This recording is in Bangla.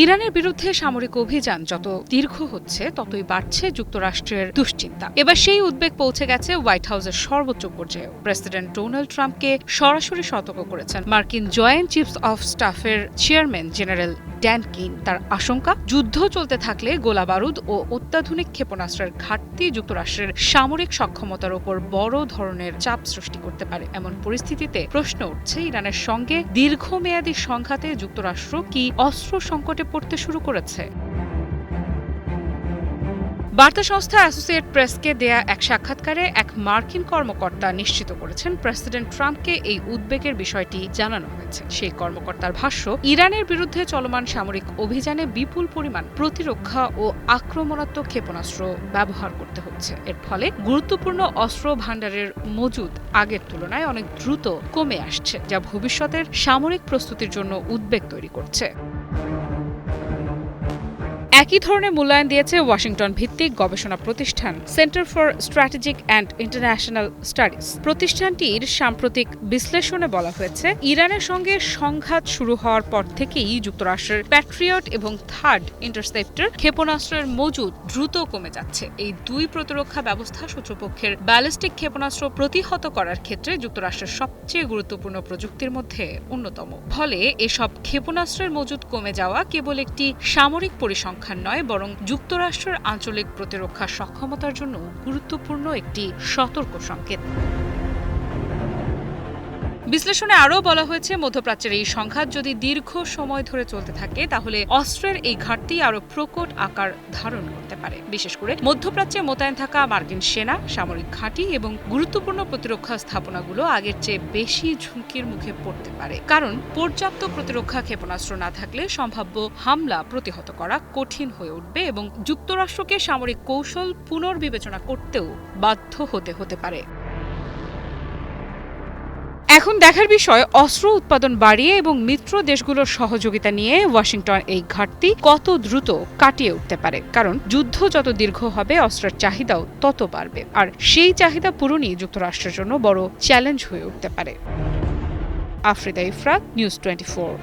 ইরানের বিরুদ্ধে সামরিক অভিযান যত দীর্ঘ হচ্ছে ততই বাড়ছে যুক্তরাষ্ট্রের দুশ্চিন্তা। এবার সেই উদ্বেগ পৌঁছে গেছে হোয়াইট হাউসের সর্বোচ্চ পর্যায়ে। প্রেসিডেন্ট ডোনাল্ড ট্রাম্পকে সরাসরি সতর্ক করেছেন মার্কিন জয়েন্ট চিফস অফ স্টাফের চেয়ারম্যান জেনারেল ড্যান কিন। তার আশঙ্কা, যুদ্ধ চলতে থাকলে গোলাবারুদ ও অত্যাধুনিক ক্ষেপণাস্ত্রের ঘাটতি যুক্তরাষ্ট্রের সামরিক সক্ষমতার উপর বড় ধরনের চাপ সৃষ্টি করতে পারে। এমন পরিস্থিতিতে প্রশ্ন উঠছে, ইরানের সঙ্গে দীর্ঘমেয়াদী সংঘাতে যুক্তরাষ্ট্র কি অস্ত্র সংকটে পড়তে শুরু করেছে? বার্তা সংস্থা অ্যাসোসিয়েটেড প্রেসকে দেয়া এক সাক্ষাৎকারে এক মার্কিন কর্মকর্তা নিশ্চিত করেছেন প্রেসিডেন্ট ট্রাম্পকে এই উদ্বেগের বিষয়টি জানানো হয়েছে। সেই কর্মকর্তার ভাষ্য, ইরানের বিরুদ্ধে চলমান সামরিক অভিযানে বিপুল পরিমাণ প্রতিরক্ষা ও আক্রমণাত্মক ক্ষেপণাস্ত্র ব্যবহার করতে হচ্ছে। এর ফলে গুরুত্বপূর্ণ অস্ত্র ভাণ্ডারের মজুদ আগের তুলনায় অনেক দ্রুত কমে আসছে, যা ভবিষ্যতের সামরিক প্রস্তুতির জন্য উদ্বেগ তৈরি করছে। একই ধরনের মূল্যায়ন দিয়েছে ওয়াশিংটন ভিত্তিক গবেষণা প্রতিষ্ঠান centre for strategic and international studies. প্রতিষ্ঠানটির সাম্প্রতিক বিশ্লেষণে বলা হয়েছে, ইরানের সঙ্গে সংঘাত শুরু হওয়ার পর থেকেই যুক্তরাষ্ট্রের প্যাট্রিয়ট এবং থার্ড ইন্টারসেপ্টর ক্ষেপণাস্ত্রের মজুদ দ্রুত কমে যাচ্ছে। এই দুই প্রতিরক্ষা ব্যবস্থা শত্রুপক্ষের ব্যালিস্টিক ক্ষেপণাস্ত্র প্রতিহত করার ক্ষেত্রে যুক্তরাষ্ট্রের সবচেয়ে গুরুত্বপূর্ণ প্রযুক্তির মধ্যে অন্যতম। ফলে এসব ক্ষেপণাস্ত্রের মজুদ কমে যাওয়া কেবল একটি সামরিক পরিসংখ্যান নয়, বরং যুক্তরাষ্ট্রের আঞ্চলিক প্রতিরক্ষা সক্ষমতার জন্য গুরুত্বপূর্ণ একটি সতর্ক সংকেত। বিশ্লেষণে আরও বলা হয়েছে, মধ্যপ্রাচ্যের এই সংঘাত যদি দীর্ঘ সময় ধরে চলতে থাকে তাহলে অস্ত্রের এই ঘাটতি আরও প্রকট আকার ধারণ করতে পারে। বিশেষ করে মধ্যপ্রাচ্যে মোতায়েন থাকা মার্কিন সেনা, সামরিক ঘাঁটি এবং গুরুত্বপূর্ণ প্রতিরক্ষা স্থাপনাগুলো আগের চেয়ে বেশি ঝুঁকির মুখে পড়তে পারে। কারণ পর্যাপ্ত প্রতিরক্ষা ক্ষেপণাস্ত্র না থাকলে সম্ভাব্য হামলা প্রতিহত করা কঠিন হয়ে উঠবে এবং যুক্তরাষ্ট্রকে সামরিক কৌশল পুনর্বিবেচনা করতেও বাধ্য হতে পারে। এখন দেখার বিষয়, অস্ত্র উৎপাদন বাড়িয়ে এবং মিত্র দেশগুলোর সহযোগিতা নিয়ে ওয়াশিংটন এই ঘাটতি কত দ্রুত কাটিয়ে উঠতে পারে। কারণ যুদ্ধ যত দীর্ঘ হবে, অস্ত্রের চাহিদাও তত বাড়বে, আর সেই চাহিদা পূরণই যুক্তরাষ্ট্রের জন্য বড় চ্যালেঞ্জ হয়ে উঠতে পারে। আফরিদা ইফরাত, নিউজ 24।